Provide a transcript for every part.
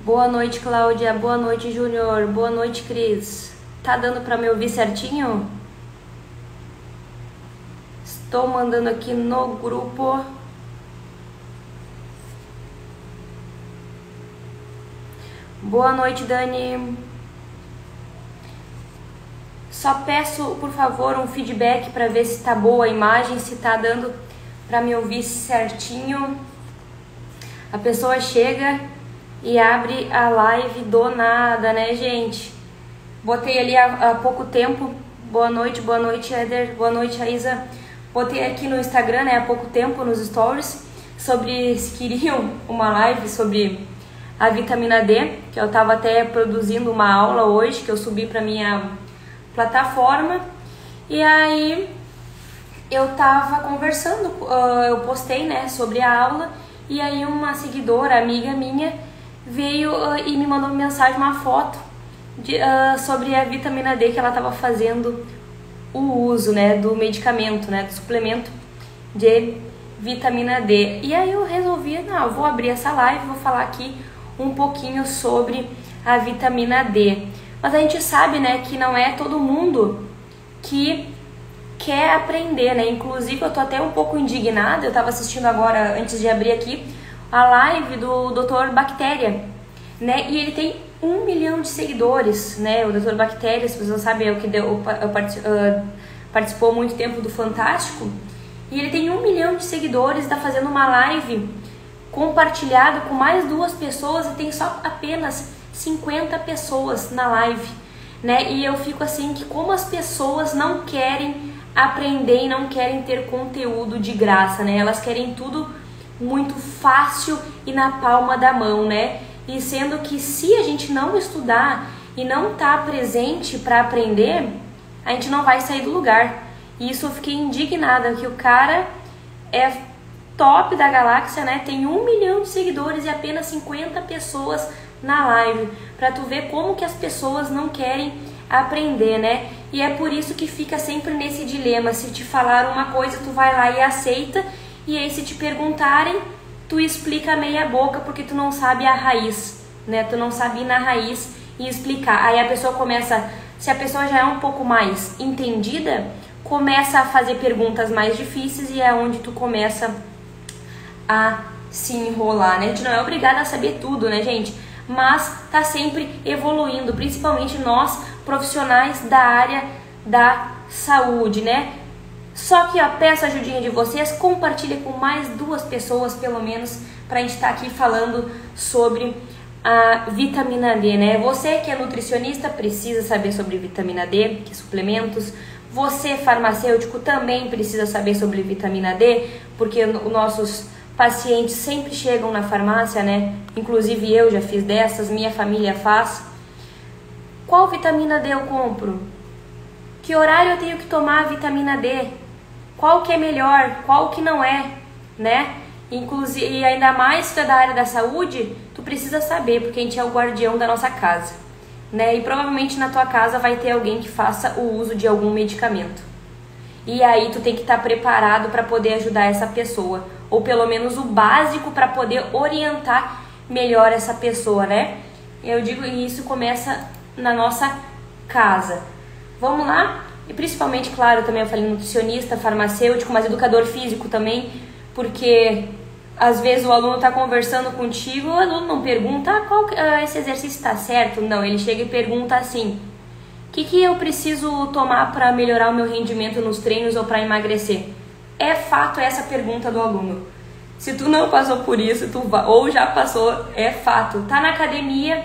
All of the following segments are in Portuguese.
Boa noite, Cláudia. Boa noite, Júnior. Boa noite, Cris. Tá dando pra me ouvir certinho? Estou mandando aqui no grupo. Boa noite, Dani. Só peço, por favor, um feedback para ver se tá boa a imagem, se tá dando para me ouvir certinho. A pessoa chega e abre a live do nada, né, gente? Botei ali há pouco tempo. Boa noite, Éder. Boa noite, Raíza. Botei aqui no Instagram, né, há pouco tempo, nos stories, sobre se queriam uma live sobre a vitamina D, que eu tava até produzindo uma aula hoje, que eu subi para minha plataforma. E aí eu tava conversando, eu postei, né, sobre a aula, e aí uma seguidora, amiga minha, veio e me mandou mensagem, uma foto sobre a vitamina D que ela tava fazendo o uso, né, do medicamento, né, do suplemento de vitamina D. E aí eu resolvi, não, eu vou abrir essa live, vou falar aqui um pouquinho sobre a vitamina D. Mas a gente sabe, né, que não é todo mundo que quer aprender, né? Inclusive eu tô até um pouco indignada. Eu tava assistindo agora, antes de abrir aqui, a live do Dr. Bactéria, né? E ele tem 1 milhão de seguidores, né? O Dr. Bactéria, se vocês não sabem, é o que participou muito tempo do Fantástico. E ele tem 1 milhão de seguidores, tá fazendo uma live compartilhado com mais 2 pessoas e tem só apenas 50 pessoas na live, né? E eu fico assim, que como as pessoas não querem aprender e não querem ter conteúdo de graça, né? Elas querem tudo muito fácil e na palma da mão, né? E sendo que se a gente não estudar e não tá presente para aprender, a gente não vai sair do lugar. E isso eu fiquei indignada, que o cara é top da galáxia, né? Tem 1 milhão de seguidores e apenas 50 pessoas na live, pra tu ver como que as pessoas não querem aprender, né? E é por isso que fica sempre nesse dilema, se te falar uma coisa, tu vai lá e aceita, e aí se te perguntarem, tu explica meia boca, porque tu não sabe a raiz, né? Tu não sabe ir na raiz e explicar. Aí a pessoa começa, se a pessoa já é um pouco mais entendida, começa a fazer perguntas mais difíceis e é onde tu começa a se enrolar, né? A gente não é obrigada a saber tudo, né, gente? Mas tá sempre evoluindo, principalmente nós, profissionais da área da saúde, né? Só que, ó, peço a ajudinha de vocês, compartilhe com mais 2 pessoas, pelo menos, pra gente estar aqui falando sobre a vitamina D, né? Você que é nutricionista precisa saber sobre vitamina D, que suplementos. Você, farmacêutico, também precisa saber sobre vitamina D, porque os nossos pacientes sempre chegam na farmácia, né? Inclusive eu já fiz dessas, minha família faz. Qual vitamina D eu compro? Que horário eu tenho que tomar a vitamina D? Qual que é melhor? Qual que não é, né? Inclusive, e ainda mais se tu é da área da saúde, tu precisa saber, porque a gente é o guardião da nossa casa, né? E provavelmente na tua casa vai ter alguém que faça o uso de algum medicamento. E aí tu tem que estar preparado para poder ajudar essa pessoa, ou pelo menos o básico para poder orientar melhor essa pessoa, né? Eu digo, e isso começa na nossa casa. Vamos lá? E principalmente, claro, também eu falei nutricionista, farmacêutico, mas educador físico também, porque às vezes o aluno está conversando contigo, o aluno não pergunta, esse exercício está certo? Não, ele chega e pergunta assim, o que eu preciso tomar para melhorar o meu rendimento nos treinos ou para emagrecer? É fato essa pergunta do aluno. Se tu não passou por isso, ou já passou, é fato. Tá na academia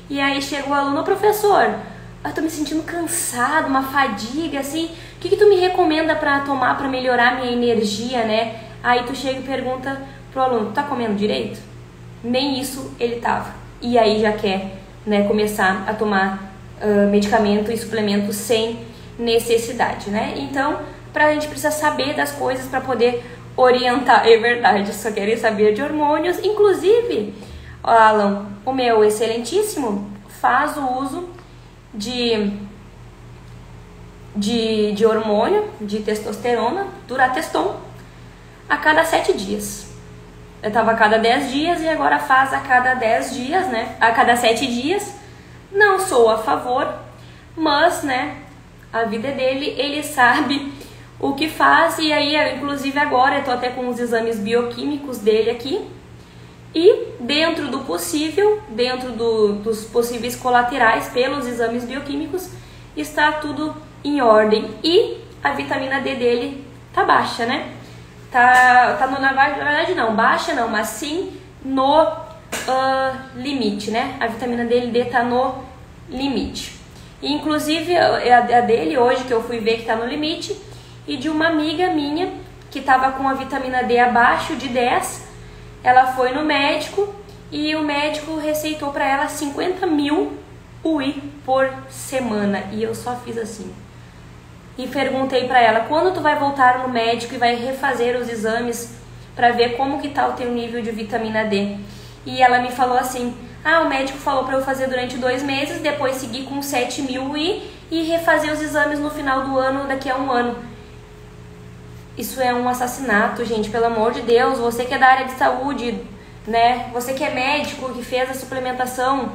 e aí chega o aluno, professor, eu tô me sentindo cansado, uma fadiga, assim, o que tu me recomenda para tomar para melhorar minha energia, né? Aí tu chega e pergunta pro aluno, tá comendo direito? Nem isso ele tava. E aí já quer, né, começar a tomar medicamento e suplemento sem necessidade, né? Então, a gente precisa saber das coisas para poder orientar. É verdade, só querem saber de hormônios. Inclusive, Alan, o meu excelentíssimo faz o uso de hormônio, de testosterona, Durateston, a cada 7 dias. eu tava a cada 10 dias e agora faz a cada 10 dias, né? A cada 7 dias. Não sou a favor, mas, né, a vida é dele, ele sabe o que faz. E aí, inclusive agora, eu tô até com os exames bioquímicos dele aqui. E dentro do possível, dentro dos possíveis colaterais pelos exames bioquímicos, está tudo em ordem. E a vitamina D dele tá baixa, né? Na verdade não, baixa não, mas sim no limite, né? A vitamina D tá no limite. E, inclusive a dele hoje que eu fui ver que tá no limite, e de uma amiga minha que tava com a vitamina D abaixo de 10, ela foi no médico e o médico receitou para ela 50 mil UI por semana. E eu só fiz assim. E perguntei para ela, quando tu vai voltar no médico e vai refazer os exames para ver como que tá o teu nível de vitamina D? E ela me falou assim, o médico falou para eu fazer durante 2 meses, depois seguir com 7 mil UI e refazer os exames no final do ano, daqui a 1 ano. Isso é um assassinato, gente, pelo amor de Deus. Você que é da área de saúde, né? Você que é médico, que fez a suplementação,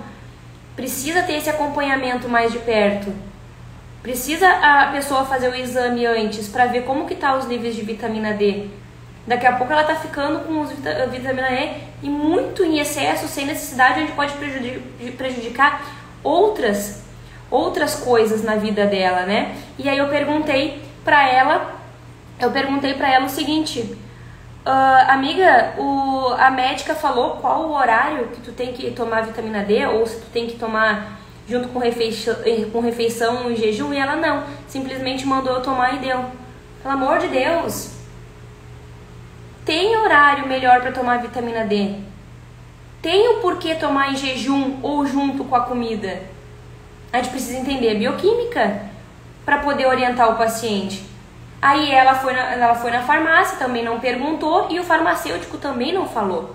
precisa ter esse acompanhamento mais de perto. Precisa a pessoa fazer o exame antes para ver como que tá os níveis de vitamina D. Daqui a pouco ela tá ficando com os vitamina E e muito em excesso, sem necessidade, onde pode prejudicar outras coisas na vida dela, né? E aí eu perguntei para ela o seguinte, amiga, a médica falou qual o horário que tu tem que tomar vitamina D, ou se tu tem que tomar junto com refeição em jejum, e ela não, simplesmente mandou eu tomar e deu. Pelo amor de Deus, tem horário melhor para tomar vitamina D. Tem o porquê tomar em jejum ou junto com a comida. A gente precisa entender a bioquímica para poder orientar o paciente. Aí ela foi na farmácia, também não perguntou, e o farmacêutico também não falou.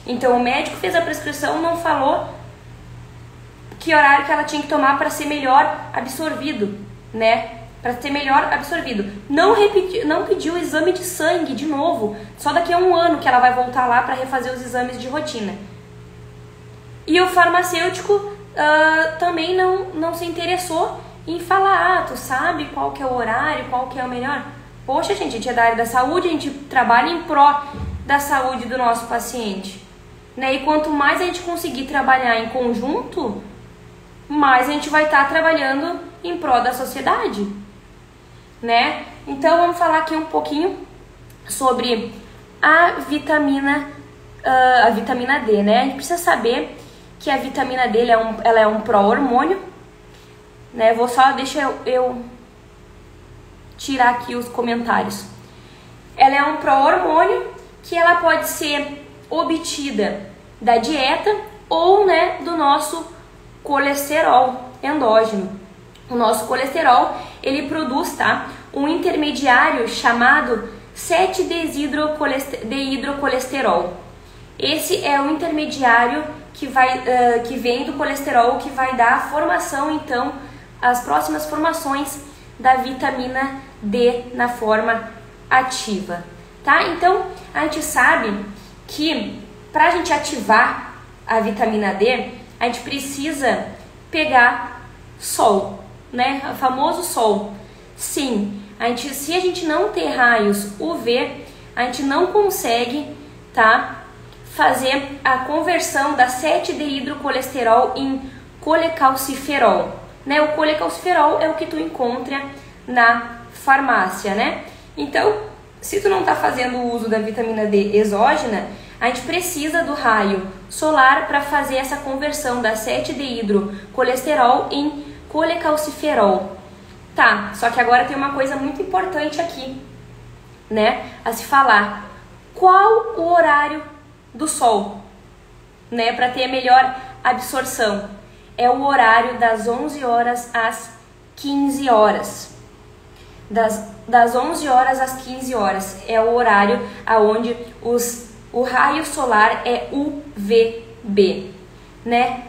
Então o médico fez a prescrição, não falou que horário que ela tinha que tomar para ser melhor absorvido, né? Para ser melhor absorvido. Não pediu o exame de sangue de novo, só daqui a 1 ano que ela vai voltar lá para refazer os exames de rotina. E o farmacêutico também não se interessou em falar, tu sabe qual que é o horário, qual que é o melhor? Poxa, gente, a gente é da área da saúde, a gente trabalha em pró da saúde do nosso paciente, né? E quanto mais a gente conseguir trabalhar em conjunto, mais a gente vai estar trabalhando em pró da sociedade, né? Então vamos falar aqui um pouquinho sobre a vitamina D, né? A gente precisa saber que a vitamina D ela é um pró-hormônio, né? Deixa eu tirar aqui os comentários. Ela é um pró-hormônio que ela pode ser obtida da dieta ou, né, do nosso colesterol endógeno. O nosso colesterol, ele produz, um intermediário chamado 7-desidrocolesterol. Esse é o intermediário que vem do colesterol, que vai dar a formação, então, as próximas formações da vitamina D na forma ativa, tá? Então, a gente sabe que para a gente ativar a vitamina D, a gente precisa pegar sol, né? O famoso sol. Sim, se a gente não ter raios UV, a gente não consegue, fazer a conversão da 7-deidrocolesterol em colecalciferol. Né? O colecalciferol é o que tu encontra na farmácia, né? Então, se tu não está fazendo o uso da vitamina D exógena, a gente precisa do raio solar para fazer essa conversão da 7-deidrocolesterol em colecalciferol. Tá, só que agora tem uma coisa muito importante aqui, né? A se falar. Qual o horário do sol, né? Para ter a melhor absorção. É o horário das 11 horas às 15 horas. Das 11 horas às 15 horas é o horário aonde o raio solar é UVB, né?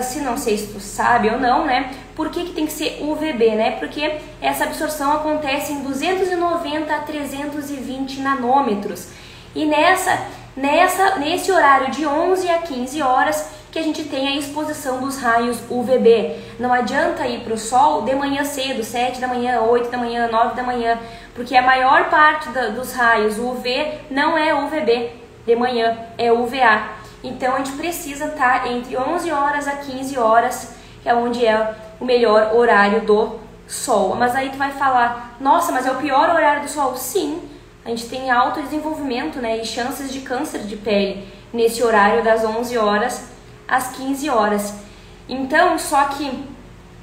Se não sei se tu sabe ou não, né? Por que tem que ser UVB, né? Porque essa absorção acontece em 290 a 320 nanômetros. E nessa nesse horário de 11 a 15 horas que a gente tem a exposição dos raios UVB. Não adianta ir para o sol de manhã cedo, 7 da manhã, 8 da manhã, 9 da manhã, porque a maior parte dos raios UV não é UVB de manhã, é UVA. Então a gente precisa estar entre 11 horas a 15 horas, que é onde é o melhor horário do sol. Mas aí tu vai falar, nossa, mas é o pior horário do sol? Sim, a gente tem alto desenvolvimento, né, e chances de câncer de pele nesse horário das 11 horas às 15 horas. Então, só que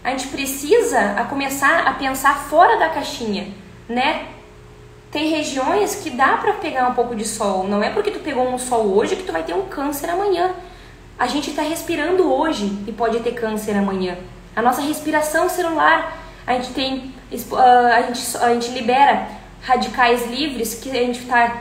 a gente precisa começar a pensar fora da caixinha, né? Tem regiões que dá para pegar um pouco de sol. Não é porque tu pegou um sol hoje que tu vai ter um câncer amanhã. A gente está respirando hoje e pode ter câncer amanhã. A nossa respiração celular, a gente tem, a gente libera radicais livres que a gente está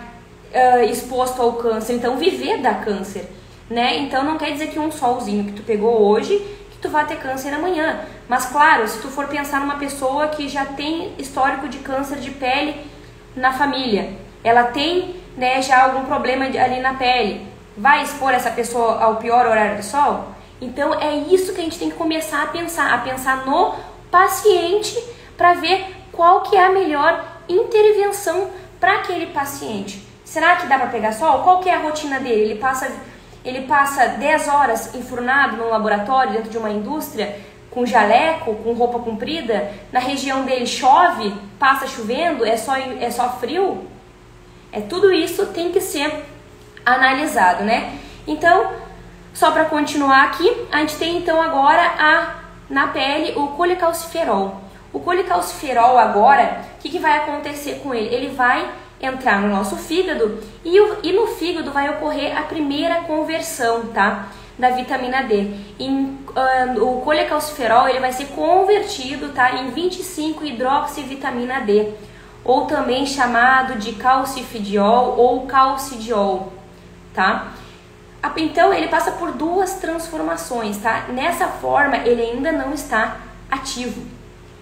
exposto ao câncer. Então, viver dá câncer, né? Então, não quer dizer que um solzinho que tu pegou hoje que tu vai ter câncer amanhã. Mas, claro, se tu for pensar numa pessoa que já tem histórico de câncer de pele na família, ela tem, né, já algum problema ali na pele, vai expor essa pessoa ao pior horário do sol? Então é isso que a gente tem que começar a pensar no paciente para ver qual que é a melhor intervenção para aquele paciente. Será que dá para pegar sol? Qual que é a rotina dele? Ele passa 10 horas enfurnado num laboratório dentro de uma indústria, com jaleco, com roupa comprida, na região dele chove, passa chovendo, é só frio? Tudo isso tem que ser analisado, né? Então, só para continuar aqui, a gente tem então agora na pele o colecalciferol. O colecalciferol agora, o que vai acontecer com ele? Ele vai entrar no nosso fígado e no fígado vai ocorrer a primeira conversão, tá? Da vitamina D. O colecalciferol ele vai ser convertido, tá, em 25-hidroxivitamina D, ou também chamado de calcifidiol ou calcidiol, tá? Então ele passa por duas transformações, tá? Nessa forma ele ainda não está ativo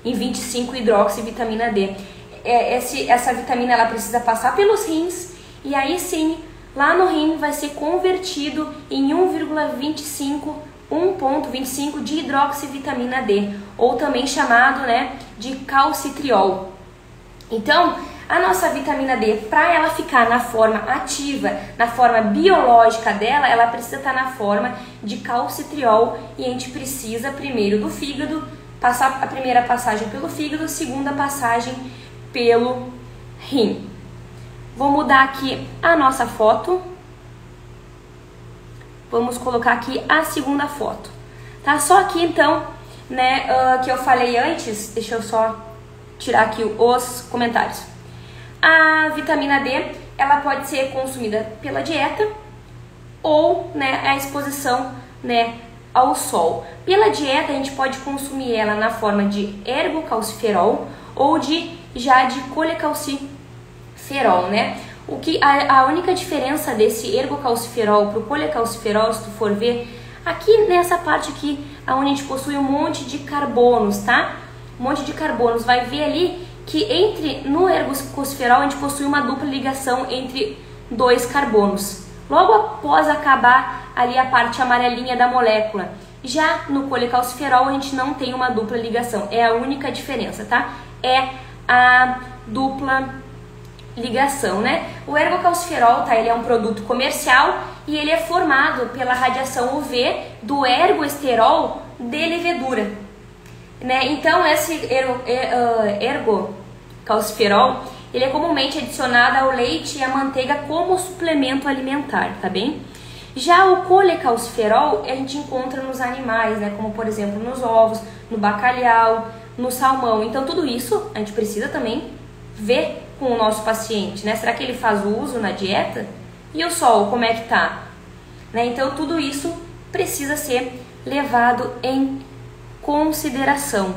em 25-hidroxivitamina D. Essa vitamina ela precisa passar pelos rins e aí sim lá no rim vai ser convertido em 1,25 de hidroxivitamina D, ou também chamado, né, de calcitriol. Então, a nossa vitamina D, para ela ficar na forma ativa, na forma biológica dela, ela precisa estar na forma de calcitriol e a gente precisa primeiro do fígado, passar a primeira passagem pelo fígado, segunda passagem pelo rim. Vou mudar aqui a nossa foto. Vamos colocar aqui a segunda foto. Tá? Só aqui então, né, que eu falei antes, deixa eu só tirar aqui os comentários. A vitamina D, ela pode ser consumida pela dieta ou, né, a exposição, né, ao sol. Pela dieta a gente pode consumir ela na forma de ergocalciferol ou de colecalciferol, né? A única diferença desse ergocalciferol para o colecalciferol, se tu for ver, aqui nessa parte aqui, onde a gente possui um monte de carbonos, tá? Um monte de carbonos. Vai ver ali que no ergocalciferol a gente possui uma dupla ligação entre dois carbonos. Logo após acabar ali a parte amarelinha da molécula. Já no colecalciferol a gente não tem uma dupla ligação. É a única diferença, tá? É a dupla ligação, né? O ergocalciferol, tá? Ele é um produto comercial e ele é formado pela radiação UV do ergoesterol de levedura, né? Então esse ergocalciferol, ele é comumente adicionado ao leite e à manteiga como suplemento alimentar, tá bem? Já o colecalciferol a gente encontra nos animais, né? Como por exemplo nos ovos, no bacalhau, no salmão. Então tudo isso a gente precisa também ver com o nosso paciente, né? Será que ele faz uso na dieta? E o sol, como é que tá? Né? Então tudo isso precisa ser levado em consideração.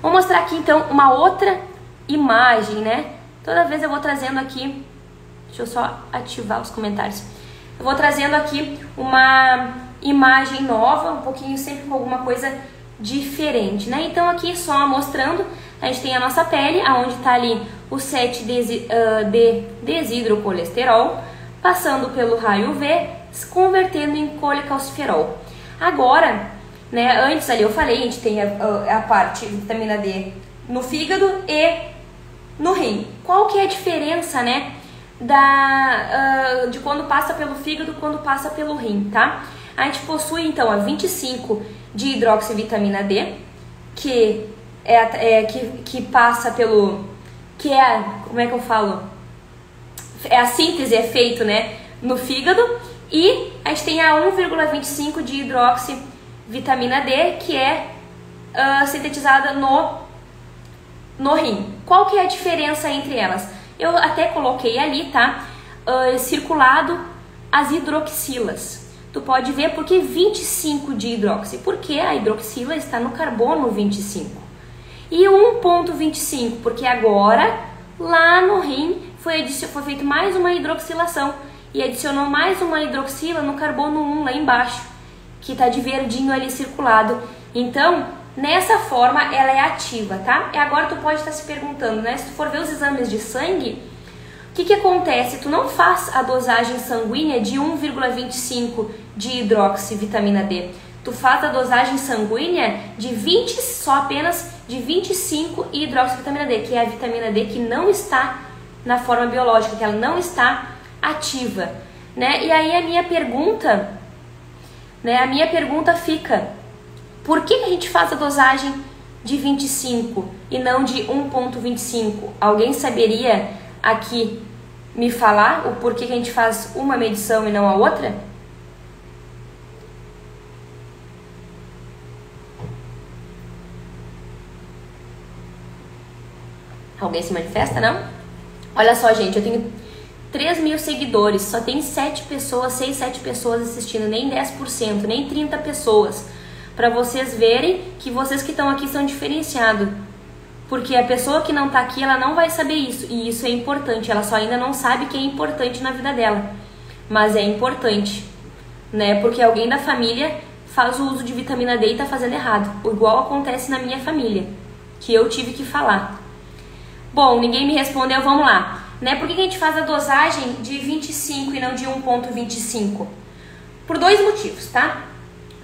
Vou mostrar aqui então uma outra imagem, né? Toda vez eu vou trazendo aqui, deixa eu só ativar os comentários. Eu vou trazendo aqui uma imagem nova, um pouquinho sempre com alguma coisa diferente, né? Então aqui só mostrando, a gente tem a nossa pele, aonde está ali o 7-desidrocolesterol, passando pelo raio UV, se convertendo em colecalciferol. Agora, né, antes ali eu falei, a gente tem a parte de vitamina D no fígado e no rim. Qual que é a diferença, né, de quando passa pelo fígado e quando passa pelo rim, tá? A gente possui então a 25 de hidroxivitamina D, que passa pelo, como é que eu falo? A síntese é feita, né, no fígado, e a gente tem a 1,25 de hidroxivitamina D, que é sintetizada no rim. Qual que é a diferença entre elas? Eu até coloquei ali, tá, circulado as hidroxilas. Tu pode ver por que 25 de hidroxi, porque a hidroxila está no carbono 25. E 1,25, porque agora lá no rim foi feito mais uma hidroxilação e adicionou mais uma hidroxila no carbono 1 lá embaixo, que está de verdinho ali circulado. Então, nessa forma, ela é ativa, tá? E agora tu pode estar se perguntando, né? Se tu for ver os exames de sangue, o que acontece? Tu não faz a dosagem sanguínea de 1,25 de hidroxivitamina D. Tu faz a dosagem sanguínea de apenas de 25 hidroxivitamina D, que é a vitamina D que não está na forma biológica, que ela não está ativa, né? E aí a minha pergunta fica: por que a gente faz a dosagem de 25 e não de 1,25? Alguém saberia aqui me falar o porquê que a gente faz uma medição e não a outra? Alguém se manifesta, não? Olha só, gente, eu tenho 3.000 seguidores, só tem 7 pessoas, 6, 7 pessoas assistindo, nem 10%, nem 30 pessoas. Para vocês verem que vocês que estão aqui são diferenciados. Porque a pessoa que não está aqui, ela não vai saber isso. E isso é importante, ela só ainda não sabe que é importante na vida dela. Mas é importante, né? Porque alguém da família faz o uso de vitamina D e está fazendo errado. Igual acontece na minha família, que eu tive que falar. Bom, ninguém me respondeu, vamos lá. Né? Por que a gente faz a dosagem de 25 e não de 1,25? Por 2 motivos, tá?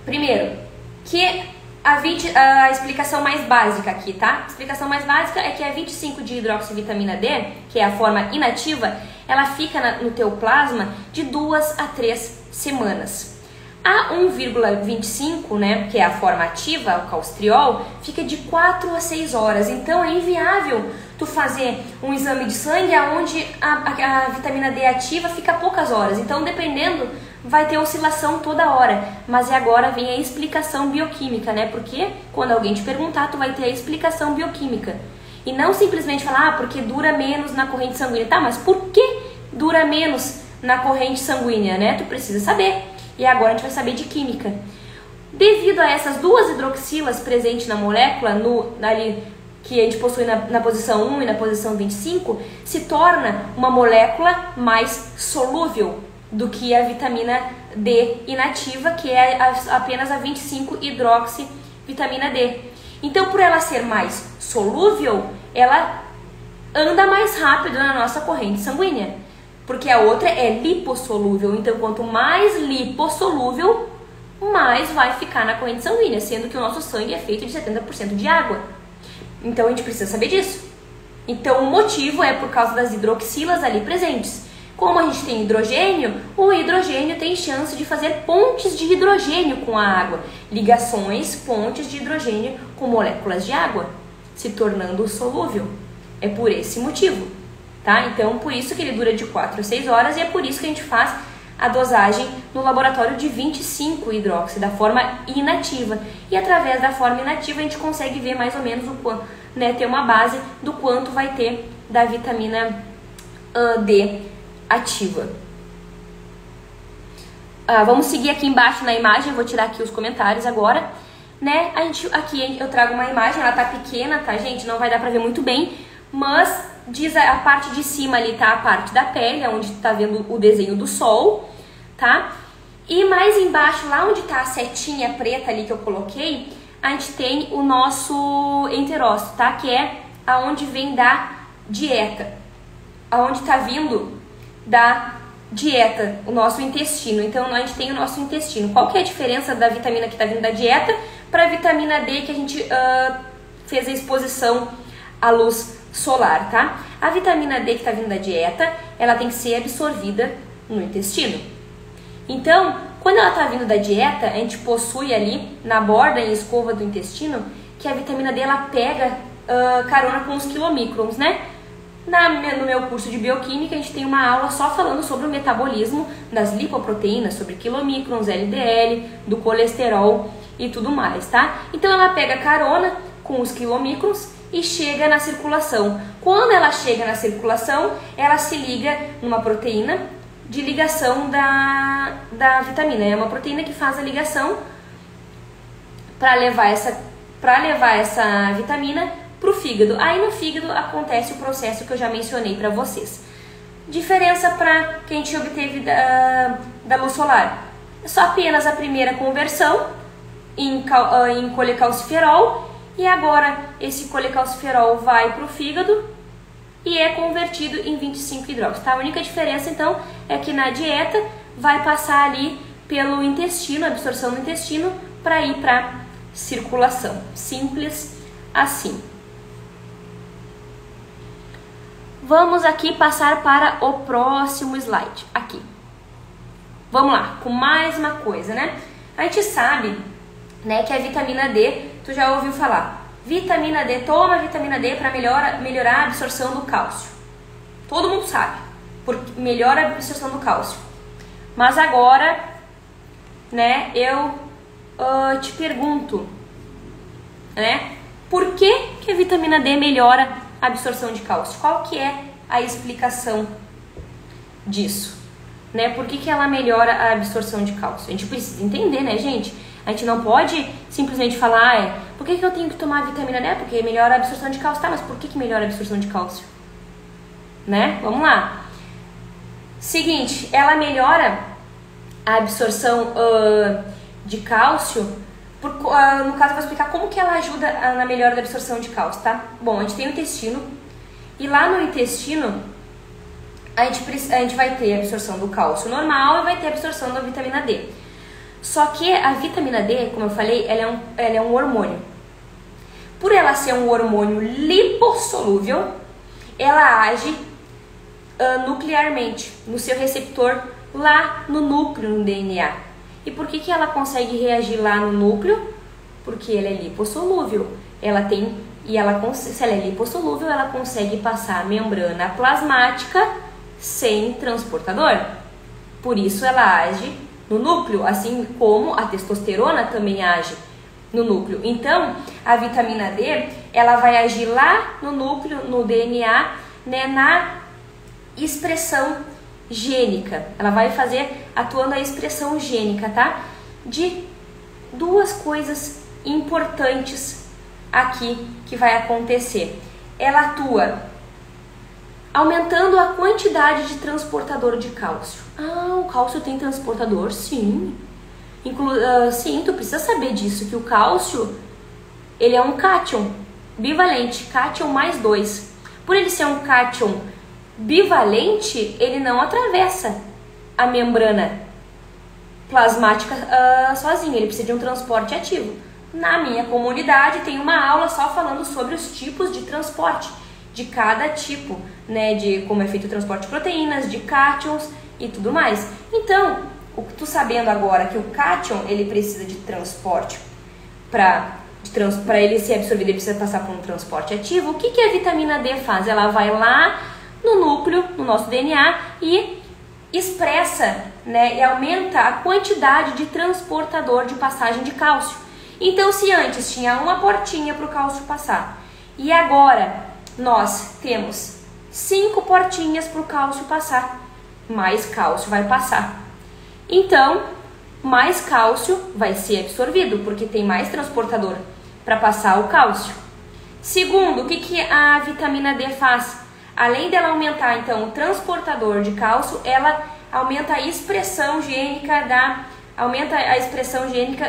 Primeiro, que a explicação mais básica aqui, tá? A explicação mais básica é que a 25 de hidroxivitamina D, que é a forma inativa, ela fica no teu plasma de 2 a 3 semanas. A 1,25, né, que é a forma ativa, o calcitriol, fica de 4 a 6 horas. Então é inviável tu fazer um exame de sangue onde a vitamina D ativa fica poucas horas. Então, dependendo, vai ter oscilação toda hora. Mas agora vem a explicação bioquímica, né? Porque quando alguém te perguntar, tu vai ter a explicação bioquímica. E não simplesmente falar, porque dura menos na corrente sanguínea. Tá, mas por que dura menos na corrente sanguínea, né? Tu precisa saber. E agora a gente vai saber de química. Devido a essas 2 hidroxilas presentes na molécula, que a gente possui na posição 1 e na posição 25, se torna uma molécula mais solúvel do que a vitamina D inativa, que é apenas a 25 hidroxivitamina D. Então, por ela ser mais solúvel, ela anda mais rápido na nossa corrente sanguínea, porque a outra é lipossolúvel. Então, quanto mais lipossolúvel, mais vai ficar na corrente sanguínea, sendo que o nosso sangue é feito de 70% de água. Então, a gente precisa saber disso. Então, o motivo é por causa das hidroxilas ali presentes. Como a gente tem hidrogênio, o hidrogênio tem chance de fazer pontes de hidrogênio com a água. Ligações, pontes de hidrogênio com moléculas de água, se tornando solúvel. É por esse motivo, tá? Então, por isso que ele dura de 4 a 6 horas e é por isso que a gente faz a dosagem no laboratório de 25 hidroxi, da forma inativa. E através da forma inativa a gente consegue ver mais ou menos o quanto, né, ter uma base do quanto vai ter da vitamina D ativa. Vamos seguir aqui embaixo na imagem, vou tirar aqui os comentários agora. Né? Aqui eu trago uma imagem, ela tá pequena, tá, gente? Não vai dar pra ver muito bem, mas diz a parte de cima ali, tá? A parte da pele, onde tá vendo o desenho do sol, tá? E mais embaixo, lá onde tá a setinha preta ali que eu coloquei, a gente tem o nosso enterócito, tá? Que é aonde vem da dieta, aonde tá vindo da dieta, o nosso intestino. Então, a gente tem o nosso intestino. Qual que é a diferença da vitamina que está vindo da dieta para a vitamina D que a gente fez a exposição à luz solar, tá? A vitamina D que está vindo da dieta, ela tem que ser absorvida no intestino. Então, quando ela está vindo da dieta, a gente possui ali na borda e escova do intestino que a vitamina D ela pega carona com os quilomicrons, né? No meu curso de bioquímica, a gente tem uma aula só falando sobre o metabolismo das lipoproteínas, sobre quilomicrons, LDL, do colesterol e tudo mais, tá? Então ela pega carona com os quilomicrons e chega na circulação. Quando ela chega na circulação, ela se liga numa proteína de ligação da vitamina. É uma proteína que faz a ligação para levar essa vitamina para o fígado. Aí no fígado acontece o processo que eu já mencionei para vocês. Diferença para que a gente obteve da luz solar. É só apenas a primeira conversão em colecalciferol, e agora esse colecalciferol vai para o fígado e é convertido em 25-hidróxido. Tá? A única diferença então é que na dieta vai passar ali pelo intestino, absorção no intestino, para ir para circulação. Simples assim. Vamos aqui passar para o próximo slide. Aqui. Vamos lá, com mais uma coisa, né? A gente sabe, né, que a vitamina D, tu já ouviu falar. Vitamina D, toma vitamina D para melhorar a absorção do cálcio. Todo mundo sabe, porque melhora a absorção do cálcio. Mas agora, né, eu te pergunto, né, por que a vitamina D melhora a absorção de cálcio? Qual que é a explicação disso? Né? Por que ela melhora a absorção de cálcio? A gente precisa entender, né, gente? A gente não pode simplesmente falar, por que eu tenho que tomar vitamina D? Porque melhora a absorção de cálcio. Tá, mas por que melhora a absorção de cálcio? Né? Vamos lá. Seguinte, ela melhora a absorção de cálcio. No caso, eu vou explicar como que ela ajuda na melhora da absorção de cálcio, tá? Bom, a gente tem o intestino, e lá no intestino a gente vai ter a absorção do cálcio normal e vai ter a absorção da vitamina D. Só que a vitamina D, como eu falei, ela é um hormônio. Por ela ser um hormônio lipossolúvel, ela age nuclearmente no seu receptor lá no núcleo, no DNA. E por que ela consegue reagir lá no núcleo? Porque ela é lipossolúvel. Se ela é lipossolúvel, ela consegue passar a membrana plasmática sem transportador. Por isso ela age no núcleo, assim como a testosterona também age no núcleo. Então, a vitamina D, ela vai agir lá no núcleo, no DNA, né, na expressão gênica. Ela vai atuando a expressão gênica, tá? De duas coisas importantes aqui que vai acontecer. Ela atua aumentando a quantidade de transportador de cálcio. Ah, o cálcio tem transportador? Sim. Sim, tu precisa saber disso, que o cálcio, ele é um cátion bivalente, cátion mais 2. Por ele ser um cátion bivalente, ele não atravessa a membrana plasmática sozinho, ele precisa de um transporte ativo. Na minha comunidade tem uma aula só falando sobre os tipos de transporte, de cada tipo, né, de como é feito o transporte de proteínas, de cátions e tudo mais. Então, tu sabendo agora que o cátion, ele precisa de transporte, para ele ser absorvido, ele precisa passar por um transporte ativo. O que a vitamina D faz? Ela vai lá no núcleo, no nosso DNA, e expressa, né, e aumenta a quantidade de transportador de passagem de cálcio. Então, se antes tinha uma portinha para o cálcio passar, e agora nós temos 5 portinhas para o cálcio passar, mais cálcio vai passar. Então, mais cálcio vai ser absorvido, porque tem mais transportador para passar o cálcio. Segundo, o que a vitamina D faz? Além dela aumentar, então, o transportador de cálcio, ela aumenta a expressão gênica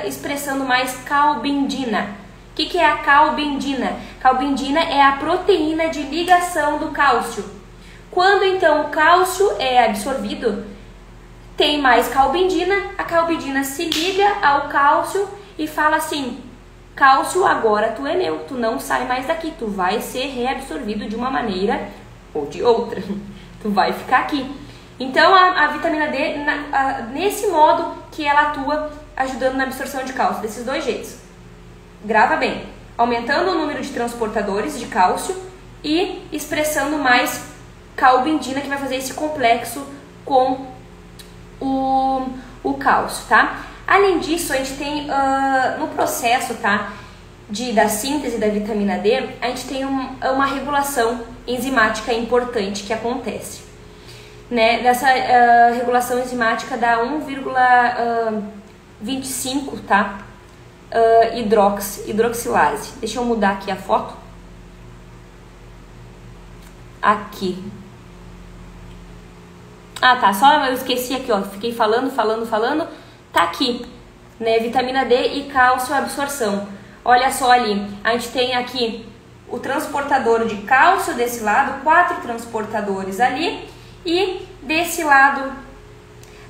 expressando mais calbindina. O que é a calbindina? Calbindina é a proteína de ligação do cálcio. Quando então o cálcio é absorvido, tem mais calbindina, a calbindina se liga ao cálcio e fala assim: cálcio, agora tu é meu, tu não sai mais daqui, tu vai ser reabsorvido de uma maneira ou de outra, tu vai ficar aqui. Então a vitamina D, nesse modo que ela atua, ajudando na absorção de cálcio, desses dois jeitos. Grava bem, aumentando o número de transportadores de cálcio e expressando mais calbindina, que vai fazer esse complexo com o cálcio, tá? Além disso, a gente tem no processo, tá, da síntese da vitamina D, a gente tem uma regulação enzimática importante que acontece, né? Dessa regulação enzimática dá 1,25, tá? Hidroxilase. Deixa eu mudar aqui a foto. Aqui. Ah, tá. Só eu esqueci aqui, ó. Fiquei falando. Tá aqui, né? Vitamina D e cálcio absorção. Olha só ali. A gente tem aqui o transportador de cálcio desse lado, 4 transportadores ali. E desse lado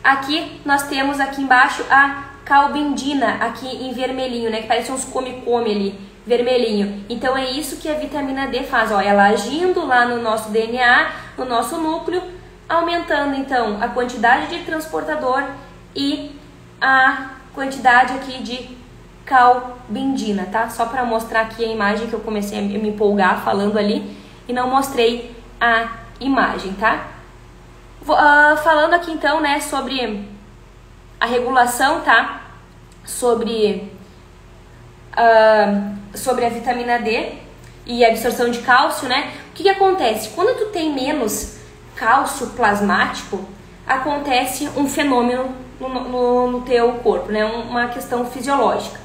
aqui, nós temos aqui embaixo a calbindina, aqui em vermelhinho, né? Que parece uns come-come ali, vermelhinho. Então é isso que a vitamina D faz, ó. Ela agindo lá no nosso DNA, no nosso núcleo, aumentando então a quantidade de transportador e a quantidade aqui de calbindina, tá? Só para mostrar aqui a imagem, que eu comecei a me empolgar falando ali e não mostrei a imagem, tá? Falando aqui então, né, sobre a regulação, tá? Sobre a vitamina D e a absorção de cálcio, né? O que acontece? Quando tu tem menos cálcio plasmático, acontece um fenômeno no teu corpo, né? Uma questão fisiológica.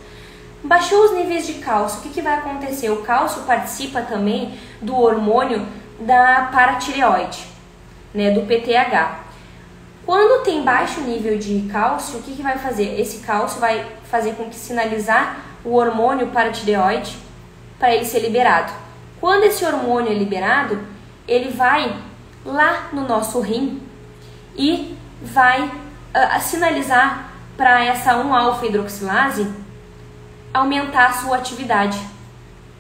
Baixou os níveis de cálcio, o que vai acontecer? O cálcio participa também do hormônio da paratireoide, né? Do PTH. Quando tem baixo nível de cálcio, o que vai fazer? Esse cálcio vai fazer com que sinalizar o hormônio paratireoide para ele ser liberado. Quando esse hormônio é liberado, ele vai lá no nosso rim e vai sinalizar para essa 1-alfa-hidroxilase aumentar a sua atividade.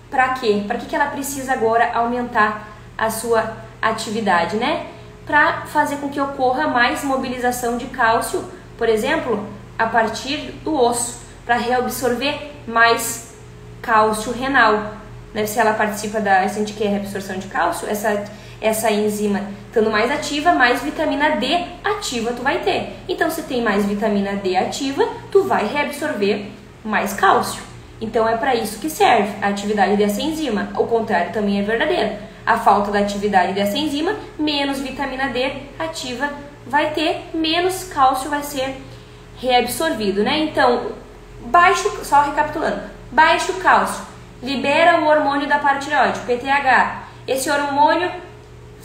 Para quê? Para que ela precisa agora aumentar a sua atividade, né? Para fazer com que ocorra mais mobilização de cálcio, por exemplo, a partir do osso, para reabsorver mais cálcio renal, né? Se ela participa se a gente quer reabsorção de cálcio, essa enzima estando mais ativa, mais vitamina D ativa tu vai ter. Então, se tem mais vitamina D ativa, tu vai reabsorver mais cálcio. Então, é para isso que serve a atividade dessa enzima. O contrário também é verdadeiro. A falta da atividade dessa enzima, menos vitamina D ativa vai ter, menos cálcio vai ser reabsorvido, né? Então, só recapitulando, baixo cálcio libera o hormônio da paratireoide, PTH. Esse hormônio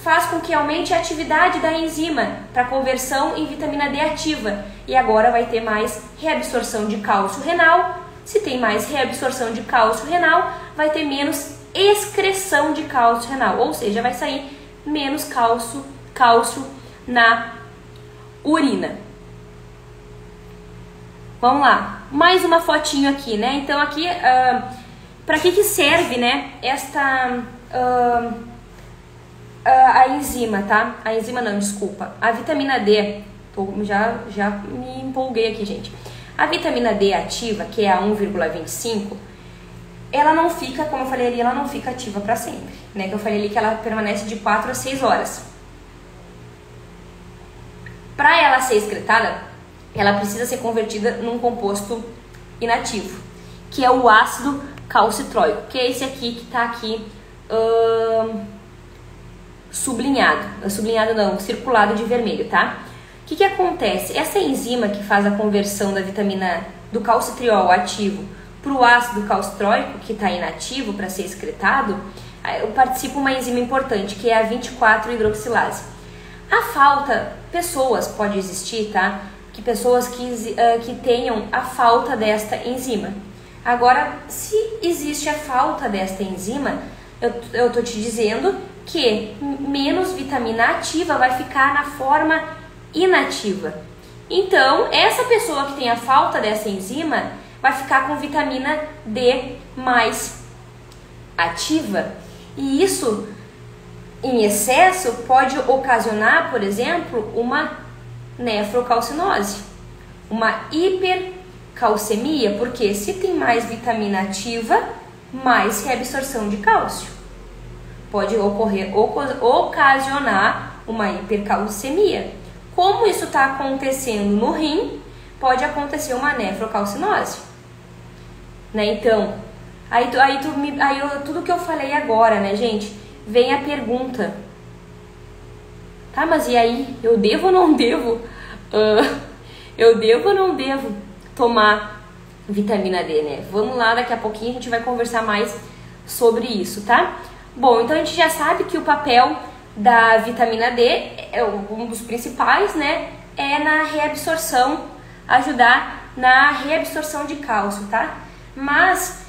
faz com que aumente a atividade da enzima para conversão em vitamina D ativa. E agora vai ter mais reabsorção de cálcio renal. Se tem mais reabsorção de cálcio renal, vai ter menos excreção de cálcio renal, ou seja, vai sair menos cálcio na urina. Vamos lá, mais uma fotinho aqui, né? Então aqui, para que serve, né, a enzima, tá? A enzima não, desculpa. A vitamina D, já me empolguei aqui, gente. A vitamina D ativa, que é a 1,25, ela não fica, como eu falei ali, ela não fica ativa para sempre, né? Que eu falei ali que ela permanece de 4 a 6 horas. Para ela ser excretada, ela precisa ser convertida num composto inativo, que é o ácido calcitróico, que é esse aqui que está aqui circulado de vermelho, tá? O que acontece? Essa enzima que faz a conversão da vitamina do calcitriol ativo para o ácido calcitróico, que está inativo para ser excretado, participa uma enzima importante, que é a 24-hidroxilase. A falta, pode existir, tá? Que pessoas que tenham a falta desta enzima. Agora, se existe a falta desta enzima, eu tô te dizendo que menos vitamina ativa vai ficar na forma inativa. Então, essa pessoa que tem a falta dessa enzima vai ficar com vitamina D mais ativa. E isso, em excesso, pode ocasionar, por exemplo, uma nefrocalcinose, uma hipercalcemia, porque se tem mais vitamina ativa, mais reabsorção de cálcio. Pode ocasionar uma hipercalcemia. Como isso está acontecendo no rim, pode acontecer uma nefrocalcinose. Né? Então, tudo que eu falei agora, né, gente? Vem a pergunta. Tá, mas e aí? Eu devo ou não devo? Eu devo ou não devo tomar vitamina D, né? Vamos lá, daqui a pouquinho a gente vai conversar mais sobre isso, tá? Bom, então a gente já sabe que o papel da vitamina D, um dos principais, né? É na reabsorção, ajudar na reabsorção de cálcio, tá? Mas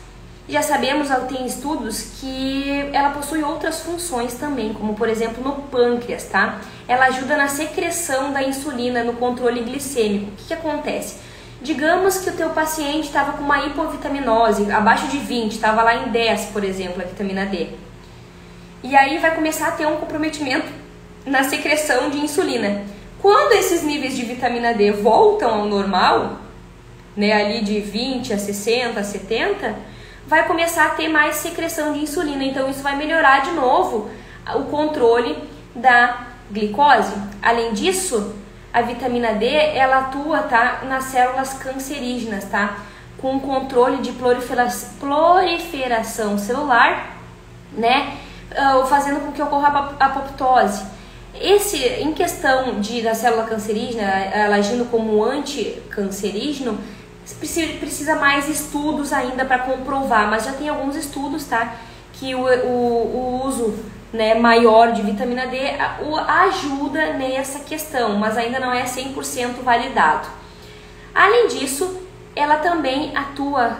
já sabemos, tem estudos que ela possui outras funções também, como por exemplo no pâncreas, tá? Ela ajuda na secreção da insulina, no controle glicêmico. O que acontece? Digamos que o teu paciente estava com uma hipovitaminose, abaixo de 20, estava lá em 10, por exemplo, a vitamina D. E aí vai começar a ter um comprometimento na secreção de insulina. Quando esses níveis de vitamina D voltam ao normal, né, ali de 20 a 60, a 70, vai começar a ter mais secreção de insulina. Então isso vai melhorar de novo o controle da glicose. Além disso, a vitamina D, ela atua, tá, nas células cancerígenas, tá? Com controle de proliferação celular, né? Fazendo com que ocorra a apoptose. Em questão da célula cancerígena, ela agindo como anticancerígeno, precisa mais estudos ainda para comprovar, mas já tem alguns estudos, tá? Que o uso, né, maior de vitamina D ajuda nessa questão, mas ainda não é 100% validado. Além disso, ela também atua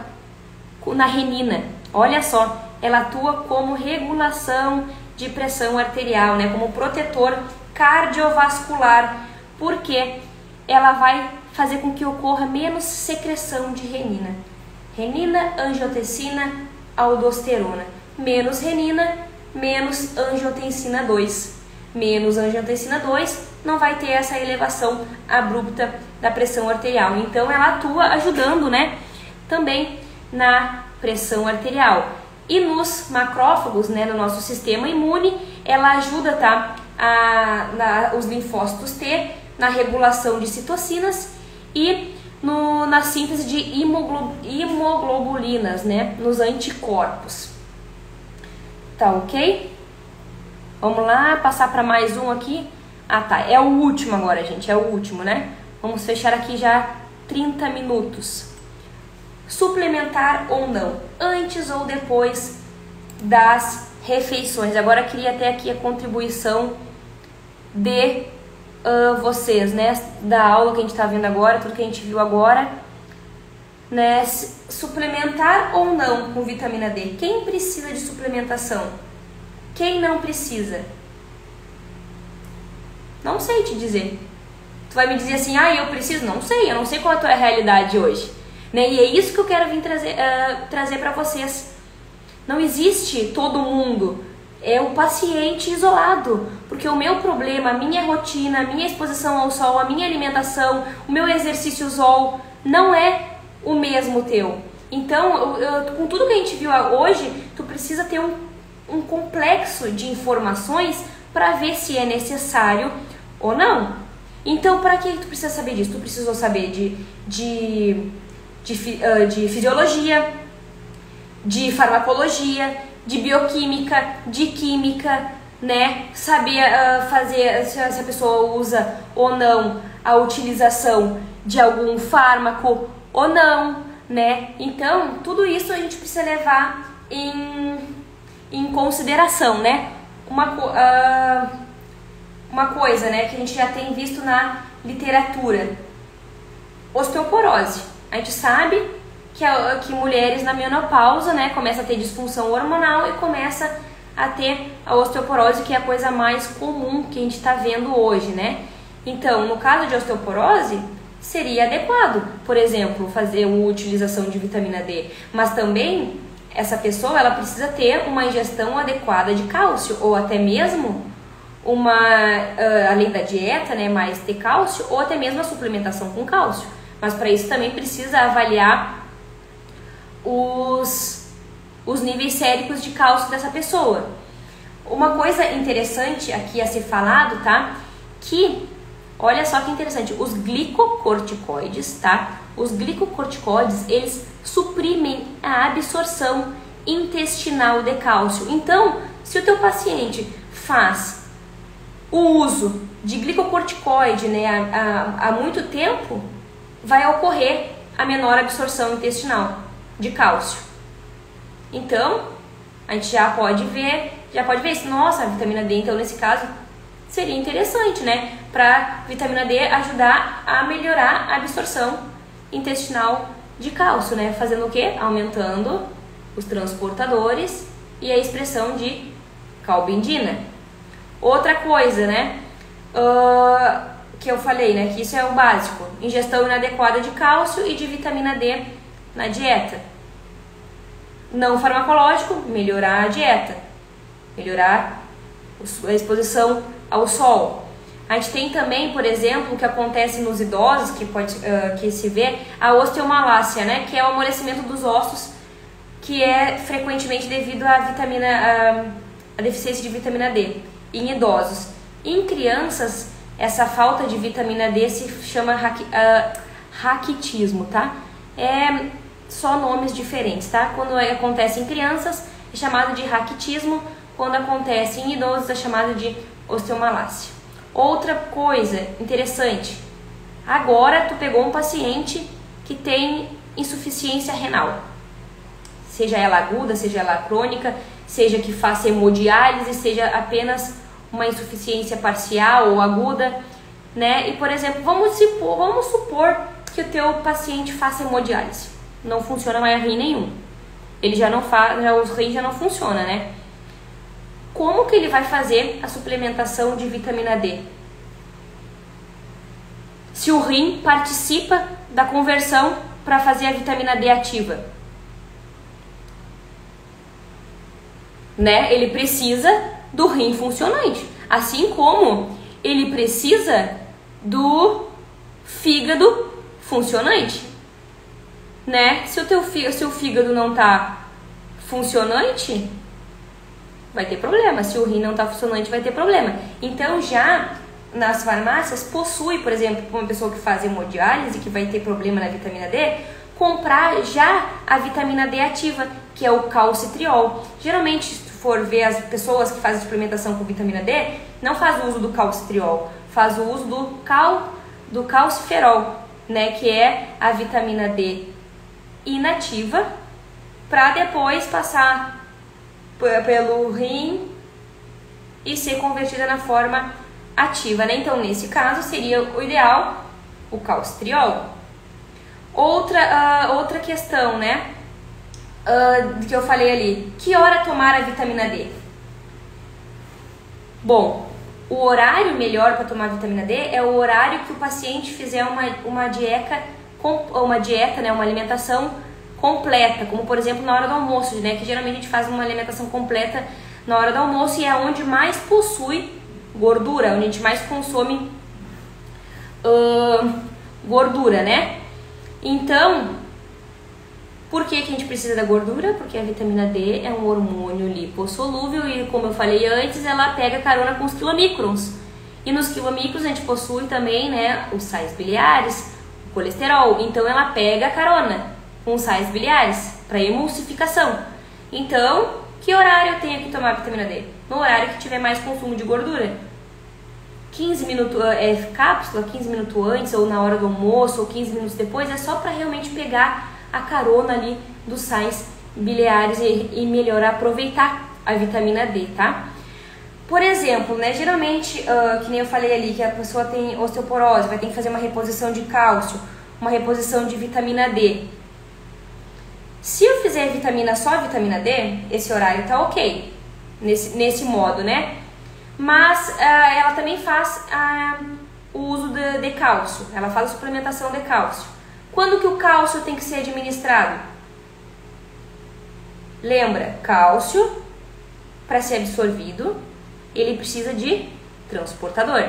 na renina. Olha só, ela atua como regulação de pressão arterial, né, como protetor cardiovascular, porque ela vai fazer com que ocorra menos secreção de renina. Renina, angiotensina, aldosterona. Menos renina, menos angiotensina 2. Menos angiotensina 2 não vai ter essa elevação abrupta da pressão arterial. Então ela atua ajudando, né, também na pressão arterial. E nos macrófagos, né, no nosso sistema imune, ela ajuda, tá, os linfócitos T na regulação de citocinas e na síntese de imoglobulinas, né, nos anticorpos. Tá ok? Vamos lá, passar para mais um aqui. Ah, tá, é o último agora, gente, é o último, né? Vamos fechar aqui já 30 minutos. Suplementar ou não, antes ou depois das refeições. Agora eu queria ter aqui a contribuição de vocês, né, da aula que a gente está vendo agora, tudo que a gente viu agora, né, suplementar ou não com vitamina D. Quem precisa de suplementação? Quem não precisa? Não sei te dizer. Tu vai me dizer assim, eu preciso? Não sei, eu não sei qual é a tua realidade hoje. Né? E é isso que eu quero vir trazer para vocês. Não existe todo mundo, é o paciente isolado, porque o meu problema, a minha rotina, a minha exposição ao sol, a minha alimentação, o meu exercício sol não é o mesmo teu. Então, com tudo que a gente viu hoje, tu precisa ter um complexo de informações para ver se é necessário ou não. Então, para que tu precisa saber disso? Tu precisou saber de fisiologia, de farmacologia, de bioquímica, de química, né? Saber fazer se a pessoa usa ou não a utilização de algum fármaco ou não, né? Então, tudo isso a gente precisa levar em consideração, né? Uma coisa, né, que a gente já tem visto na literatura: osteoporose. A gente sabe que mulheres na menopausa, né, começam a ter disfunção hormonal e começa a ter a osteoporose, que é a coisa mais comum que a gente está vendo hoje, né? Então, no caso de osteoporose, seria adequado, por exemplo, fazer a utilização de vitamina D. Mas também essa pessoa ela precisa ter uma ingestão adequada de cálcio, ou até mesmo além da dieta, né, mais ter cálcio, ou até mesmo a suplementação com cálcio. Mas para isso também precisa avaliar os níveis séricos de cálcio dessa pessoa. Uma coisa interessante aqui a ser falado, tá? Que, olha só que interessante, os glicocorticoides, tá? Os glicocorticoides, eles suprimem a absorção intestinal de cálcio. Então, se o teu paciente faz o uso de glicocorticoide, né, há muito tempo, vai ocorrer a menor absorção intestinal de cálcio. Então, a gente já pode ver isso. Nossa, a vitamina D, então, nesse caso, seria interessante, né? Para vitamina D ajudar a melhorar a absorção intestinal de cálcio, né? Fazendo o quê? Aumentando os transportadores e a expressão de calbindina. Outra coisa, né? Que eu falei, né? Que isso é o básico. Ingestão inadequada de cálcio e de vitamina D na dieta. Não farmacológico, melhorar a dieta. Melhorar a exposição ao sol. A gente tem também, por exemplo, o que acontece nos idosos, que se vê, a osteomalácia, né? Que é o amolecimento dos ossos, que é frequentemente devido à deficiência de vitamina D em idosos. Em crianças, essa falta de vitamina D se chama raquitismo, tá? É só nomes diferentes, tá? Quando acontece em crianças, é chamado de raquitismo. Quando acontece em idosos, é chamado de osteomalácia. Outra coisa interessante. Agora, tu pegou um paciente que tem insuficiência renal. Seja ela aguda, seja ela crônica, seja que faça hemodiálise, seja apenas uma insuficiência parcial ou aguda, né? E, por exemplo, vamos supor que o teu paciente faça hemodiálise. Não funciona mais rim nenhum. Ele já não faz, os rins já não funcionam, né? Como que ele vai fazer a suplementação de vitamina D? Se o rim participa da conversão para fazer a vitamina D ativa, né? Ele precisa do rim funcionante, assim como ele precisa do fígado funcionante, né? Se o fígado não tá funcionante, vai ter problema. Se o rim não tá funcionante, vai ter problema. Então, já nas farmácias, possui, por exemplo, uma pessoa que faz hemodiálise, que vai ter problema na vitamina D, comprar já a vitamina D ativa, que é o calcitriol. Geralmente, se tu for ver as pessoas que fazem suplementação com vitamina D, não faz o uso do calcitriol, faz o uso do calciferol, né, que é a vitamina D inativa, para depois passar pelo rim e ser convertida na forma ativa, né? Então, nesse caso, seria o ideal o calcitriol. Outra questão, né? Que eu falei ali. Que hora tomar a vitamina D? Bom, o horário melhor para tomar vitamina D é o horário que o paciente fizer uma dieta, né? Uma alimentação completa, como por exemplo na hora do almoço, né? Que geralmente a gente faz uma alimentação completa na hora do almoço e é onde mais possui gordura, onde a gente mais consome gordura, né? Então, por que a gente precisa da gordura? Porque a vitamina D é um hormônio lipossolúvel e, como eu falei antes, ela pega carona com os quilomicrons. E nos quilomicrons a gente possui também, né, os sais biliares, o colesterol. Então, ela pega carona com os sais biliares para emulsificação. Então, que horário eu tenho que tomar vitamina D? No horário que tiver mais consumo de gordura. 15 minutos, cápsula, 15 minutos antes, ou na hora do almoço, ou 15 minutos depois, é só para realmente pegar a carona ali dos sais biliares e melhor aproveitar a vitamina D, tá? Por exemplo, né, geralmente, que nem eu falei ali, que a pessoa tem osteoporose, vai ter que fazer uma reposição de cálcio, uma reposição de vitamina D. Se eu fizer só a vitamina D, esse horário tá ok, nesse modo, né? Mas ela também faz o uso de cálcio, ela faz a suplementação de cálcio. Quando que o cálcio tem que ser administrado? Lembra, cálcio, para ser absorvido, ele precisa de transportador.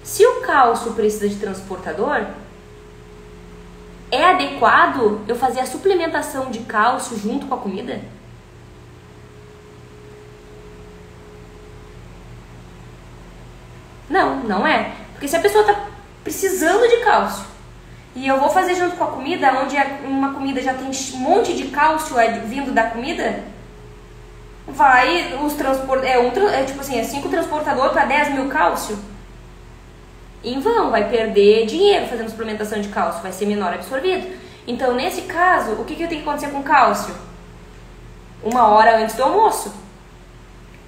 Se o cálcio precisa de transportador, é adequado eu fazer a suplementação de cálcio junto com a comida? Não, não é. Porque se a pessoa está precisando de cálcio e eu vou fazer junto com a comida, onde uma comida já tem um monte de cálcio vindo da comida, vai os tipo assim, é 5 transportador para 10 mil cálcio. Em vão, vai perder dinheiro fazendo suplementação de cálcio, vai ser menor absorvido. Então, nesse caso, o que tem que acontecer com o cálcio? 1 hora antes do almoço,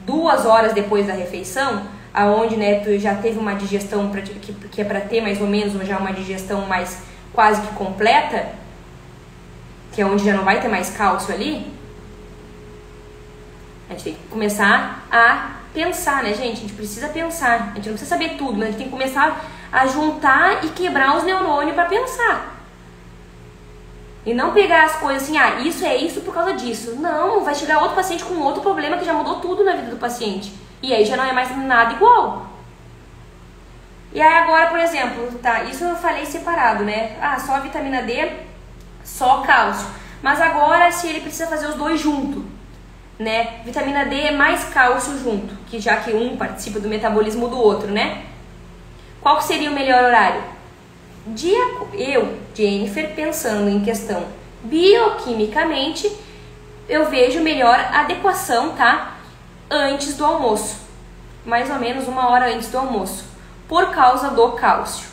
2 horas depois da refeição, aonde, né, tu já teve uma digestão que é para ter mais ou menos já uma digestão mais quase que completa, que é onde já não vai ter mais cálcio ali. A gente tem que começar a pensar, né, gente? A gente precisa pensar. A gente não precisa saber tudo, mas a gente tem que começar a juntar e quebrar os neurônios para pensar. E não pegar as coisas assim, isso é isso por causa disso. Não, vai chegar outro paciente com outro problema que já mudou tudo na vida do paciente. E aí já não é mais nada igual. E aí agora, por exemplo, tá, isso eu falei separado, né? Só a vitamina D, só cálcio. Mas agora, se ele precisa fazer os dois junto, né? Vitamina D mais cálcio junto, que já que um participa do metabolismo do outro, né? Qual que seria o melhor horário? Eu, Jennifer, pensando em questão bioquimicamente, eu vejo melhor adequação, tá? Antes do almoço, mais ou menos 1 hora antes do almoço, por causa do cálcio,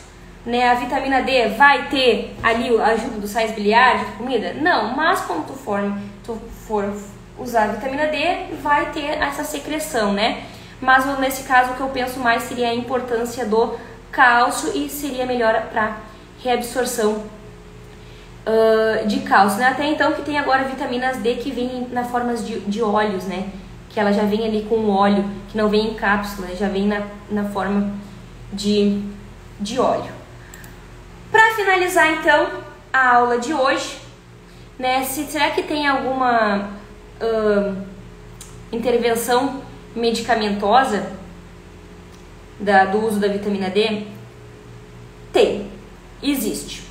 né? A vitamina D vai ter ali a ajuda dos sais biliares de comida? Não, mas quando tu for usar a vitamina D, vai ter essa secreção, né? Mas nesse caso o que eu penso mais seria a importância do cálcio e seria melhor para reabsorção de cálcio, né? Até então que tem agora vitaminas D que vêm na forma de óleos, né? Que ela já vem ali com óleo, que não vem em cápsula, já vem na forma de óleo. Para finalizar então a aula de hoje, né? Será que tem alguma intervenção medicamentosa do uso da vitamina D? Tem, existe.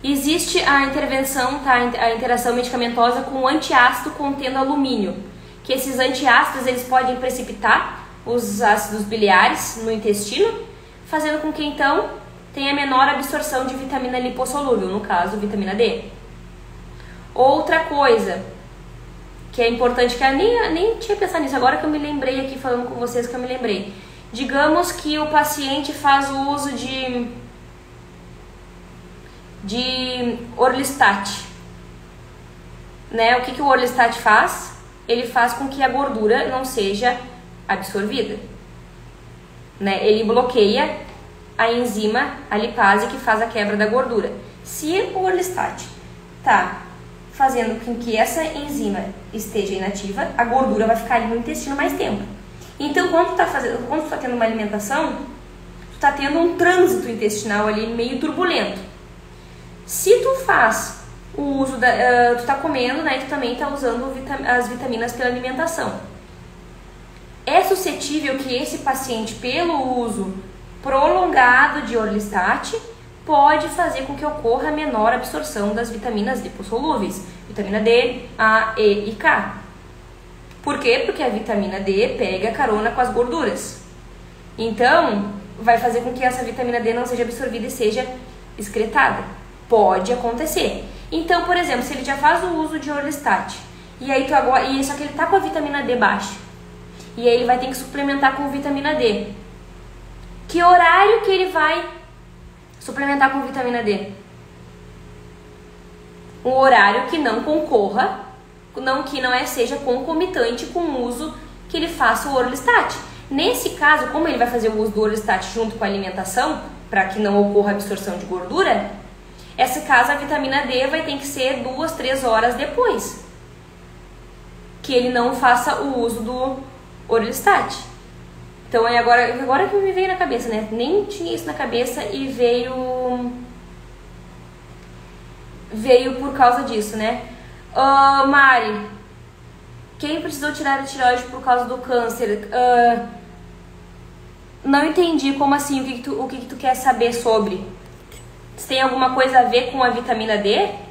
Existe a intervenção, tá? A interação medicamentosa com antiácido contendo alumínio, que esses antiácidos eles podem precipitar os ácidos biliares no intestino, fazendo com que então tenha menor absorção de vitamina lipossolúvel, no caso vitamina D. Outra coisa que é importante, que eu nem tinha pensado nisso, agora que eu me lembrei aqui falando com vocês que eu me lembrei. Digamos que o paciente faz o uso de Orlistat, né? O que o Orlistat faz? Ele faz com que a gordura não seja absorvida, né? Ele bloqueia a enzima, a lipase, que faz a quebra da gordura. Se o Orlistat tá fazendo com que essa enzima esteja inativa, a gordura vai ficar ali no intestino mais tempo. Então, quando tu tá tendo uma alimentação, tu tá tendo um trânsito intestinal ali meio turbulento. Se tu faz o uso tu tá comendo, né, e tu também tá usando as vitaminas pela alimentação, é suscetível que esse paciente, pelo uso prolongado de Orlistat, pode fazer com que ocorra menor absorção das vitaminas lipossolúveis, vitamina D, A, E e K. Por quê? Porque a vitamina D pega carona com as gorduras. Então, vai fazer com que essa vitamina D não seja absorvida e seja excretada. Pode acontecer. Então, por exemplo, se ele já faz o uso de Orlistat, e aí só que ele tá com a vitamina D baixa, e aí ele vai ter que suplementar com vitamina D. Que horário que ele vai suplementar com vitamina D? Um horário que não concorra, seja concomitante com o uso que ele faça o Orlistat. Nesse caso, como ele vai fazer o uso do Orlistat junto com a alimentação, para que não ocorra absorção de gordura, esse caso a vitamina D vai ter que ser 2, 3 horas depois que ele não faça o uso do Orlistat. Então, agora que me veio na cabeça, né? Nem tinha isso na cabeça e veio por causa disso, né? Mari, quem precisou tirar a tireoide por causa do câncer? Não entendi, como assim? O que tu quer saber sobre? Se tem alguma coisa a ver com a vitamina D?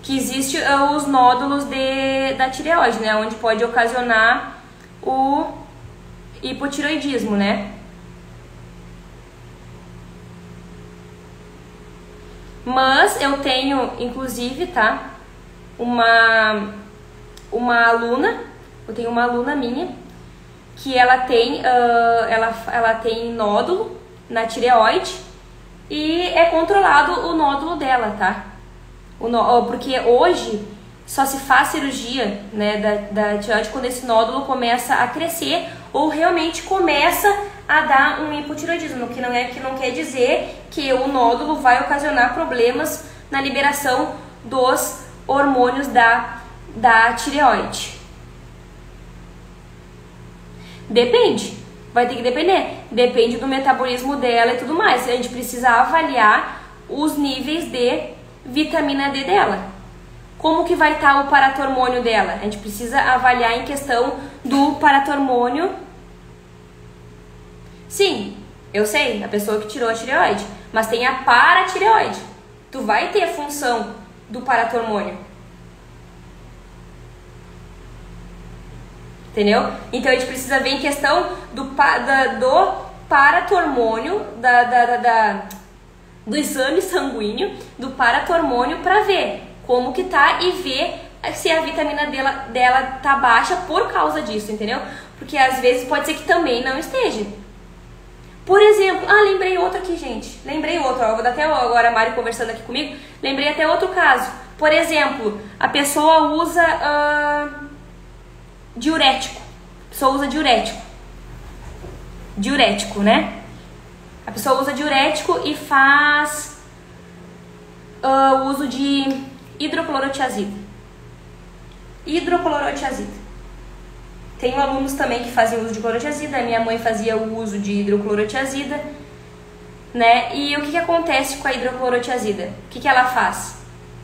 Que existe os nódulos da tireoide, né? Onde pode ocasionar o hipotireoidismo, né? Mas eu tenho, inclusive, tá? Uma aluna, eu tenho uma aluna minha que ela tem nódulo na tireoide e é controlado o nódulo dela, tá? Porque hoje só se faz cirurgia, né, da tireoide quando esse nódulo começa a crescer ou realmente começa a dar um hipotireoidismo, que não quer dizer que o nódulo vai ocasionar problemas na liberação dos hormônios da tireoide. Depende, vai ter que depender, depende do metabolismo dela e tudo mais. A gente precisa avaliar os níveis de vitamina D dela. Como que vai estar o paratormônio dela? A gente precisa avaliar em questão do paratormônio. Sim, eu sei, a pessoa que tirou a tireoide, mas tem a paratireoide. Tu vai ter a função do paratormônio. Entendeu? Então a gente precisa ver em questão do paratormônio, do exame sanguíneo, do paratormônio, para ver como que tá e ver se a vitamina dela tá baixa por causa disso, entendeu? Porque às vezes pode ser que também não esteja. Por exemplo, lembrei outro aqui, gente. Lembrei outro, eu vou dar até agora a Mari conversando aqui comigo. Lembrei até outro caso. Por exemplo, a pessoa usa diurético. A pessoa usa diurético. Diurético, né? A pessoa usa diurético e faz uso de hidroclorotiazida. Hidroclorotiazida. Tenho alunos também que fazem uso de clorotiazida. A minha mãe fazia o uso de hidroclorotiazida, né? E o que acontece com a hidroclorotiazida? O que ela faz?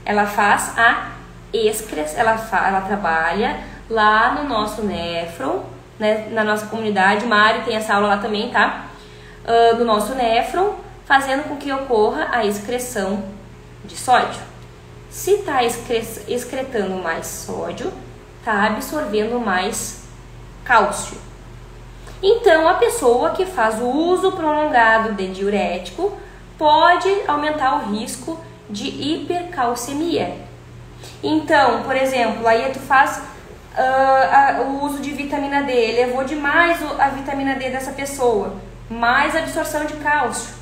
Ela faz a excreção. Ela trabalha lá no nosso néfron, né? Na nossa comunidade. Mari tem essa aula lá também, tá? Do nosso néfron, fazendo com que ocorra a excreção de sódio. Se está excretando mais sódio, está absorvendo mais cálcio. Então, a pessoa que faz o uso prolongado de diurético pode aumentar o risco de hipercalcemia. Então, por exemplo, aí tu faz o uso de vitamina D, elevou demais a vitamina D dessa pessoa, mais absorção de cálcio,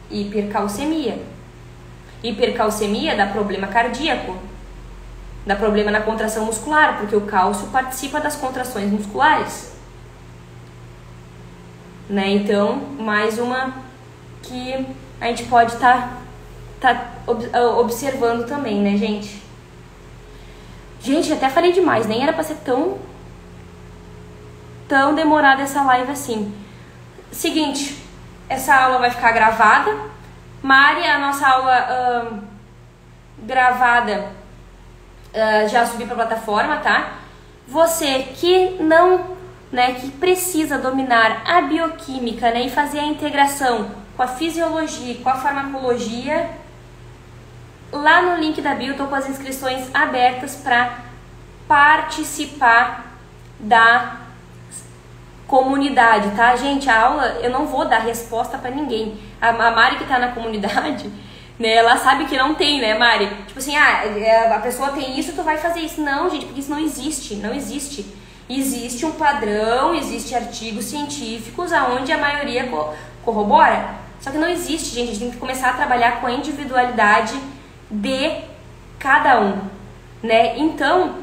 hipercalcemia. Hipercalcemia dá problema cardíaco, dá problema na contração muscular, porque o cálcio participa das contrações musculares, né? Então, mais uma que a gente pode estar observando também, né, gente? Gente, até falei demais, nem era pra ser tão demorada essa live assim. Seguinte, essa aula vai ficar gravada. Mari, a nossa aula gravada já subiu para a plataforma, tá? Você que não, né, que precisa dominar a bioquímica, né, e fazer a integração com a fisiologia e com a farmacologia, lá no link da bio eu tô com as inscrições abertas para participar da comunidade, tá? Gente, a aula eu não vou dar resposta para ninguém. A Mari que tá na comunidade, né, ela sabe que não tem, né, Mari? Tipo assim, a pessoa tem isso, tu vai fazer isso. Não, gente, porque isso não existe, não existe. Existe um padrão, existe artigos científicos aonde a maioria corrobora. Só que não existe, gente, a gente tem que começar a trabalhar com a individualidade de cada um, né? Então,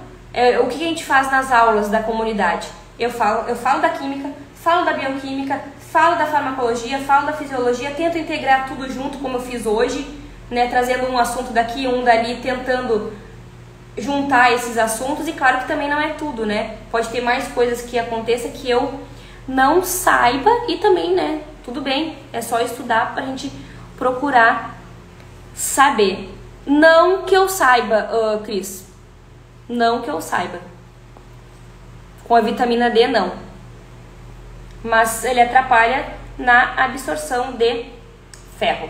o que a gente faz nas aulas da comunidade? Eu falo da química, falo da bioquímica, falo da farmacologia, falo da fisiologia, tento integrar tudo junto como eu fiz hoje, né, trazendo um assunto daqui, um dali, tentando juntar esses assuntos, e claro que também não é tudo, né? Pode ter mais coisas que aconteça que eu não saiba, e também, né, tudo bem, é só estudar pra gente procurar saber. Não que eu saiba, Cris, não que eu saiba. Com a vitamina D, não. Mas ele atrapalha na absorção de ferro.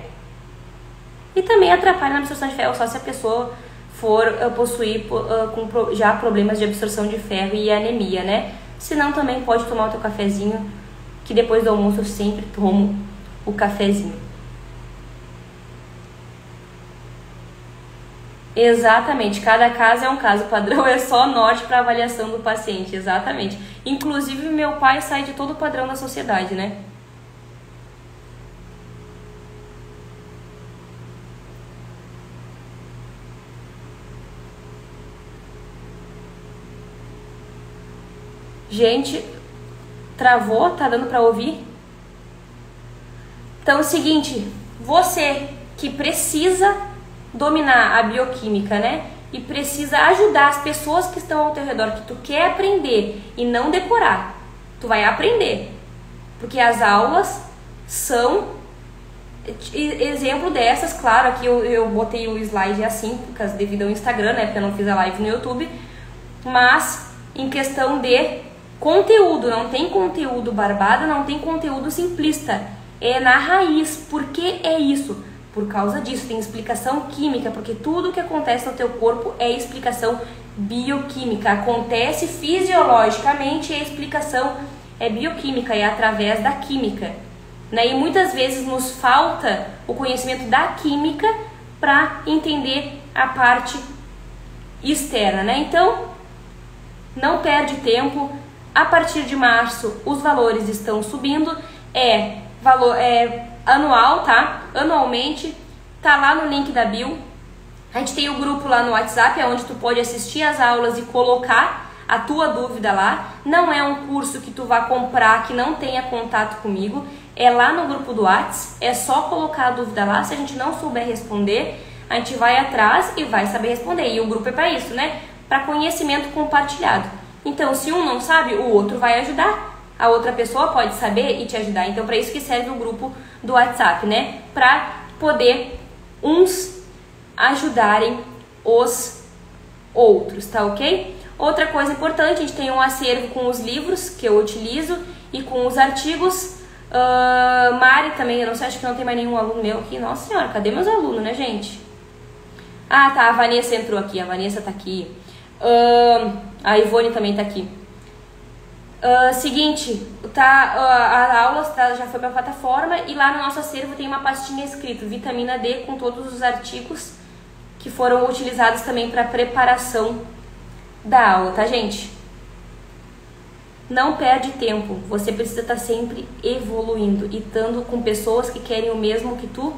E também atrapalha na absorção de ferro só se a pessoa for possuir já problemas de absorção de ferro e anemia, né? Se não, também pode tomar o teu cafezinho, que depois do almoço eu sempre tomo o cafezinho. Exatamente, cada caso é um caso, o padrão é só norte para avaliação do paciente, exatamente. Inclusive, meu pai sai de todo o padrão da sociedade, né? Gente, travou? Tá dando para ouvir? Então é o seguinte, você que precisa dominar a bioquímica, né? E precisa ajudar as pessoas que estão ao teu redor, que tu quer aprender e não decorar. Tu vai aprender. Porque as aulas são exemplo dessas, claro, aqui eu botei o slide assim, devido ao Instagram, né? Porque eu não fiz a live no YouTube. Mas em questão de conteúdo, não tem conteúdo barbado, não tem conteúdo simplista. É na raiz. Por que é isso? Por causa disso, tem explicação química, porque tudo que acontece no teu corpo é explicação bioquímica. Acontece fisiologicamente e a explicação é bioquímica, é através da química, né? E muitas vezes nos falta o conhecimento da química para entender a parte externa, né? Então, não perde tempo. A partir de março, os valores estão subindo. É anual, tá? Anualmente, tá lá no link da bio. A gente tem o grupo lá no WhatsApp, é onde tu pode assistir as aulas e colocar a tua dúvida lá. Não é um curso que tu vai comprar, que não tenha contato comigo. É lá no grupo do WhatsApp, é só colocar a dúvida lá. Se a gente não souber responder, a gente vai atrás e vai saber responder. E o grupo é para isso, né? Para conhecimento compartilhado. Então, se um não sabe, o outro vai ajudar. A outra pessoa pode saber e te ajudar. Então, para isso que serve o grupo do WhatsApp, né? Para poder uns ajudarem os outros, tá ok? Outra coisa importante, a gente tem um acervo com os livros que eu utilizo e com os artigos. Mari também, eu não sei, acho que não tem mais nenhum aluno meu aqui. Nossa senhora, cadê meus alunos, né, gente? Ah, tá, a Vanessa entrou aqui, a Vanessa tá aqui. A Ivone também tá aqui. Seguinte, a aula já foi para a plataforma e lá no nosso acervo tem uma pastinha escrito vitamina D com todos os artigos que foram utilizados também para preparação da aula, tá, gente? Não perde tempo, você precisa estar sempre evoluindo e estando com pessoas que querem o mesmo que tu,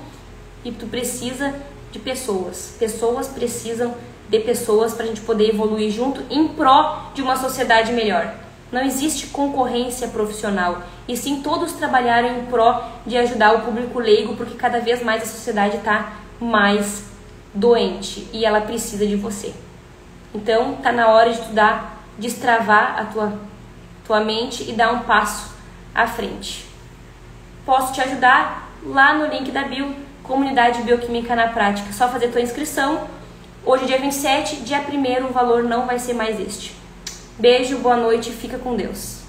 e tu precisa de pessoas. Pessoas precisam de pessoas para a gente poder evoluir junto em pró de uma sociedade melhor. Não existe concorrência profissional, e sim todos trabalharem em pró de ajudar o público leigo, porque cada vez mais a sociedade está mais doente e ela precisa de você. Então tá na hora de tu destravar a tua mente e dar um passo à frente. Posso te ajudar lá no link da bio, Comunidade Bioquímica na Prática. Só fazer tua inscrição. Hoje dia 27, dia 1º o valor não vai ser mais este. Beijo, boa noite, fica com Deus.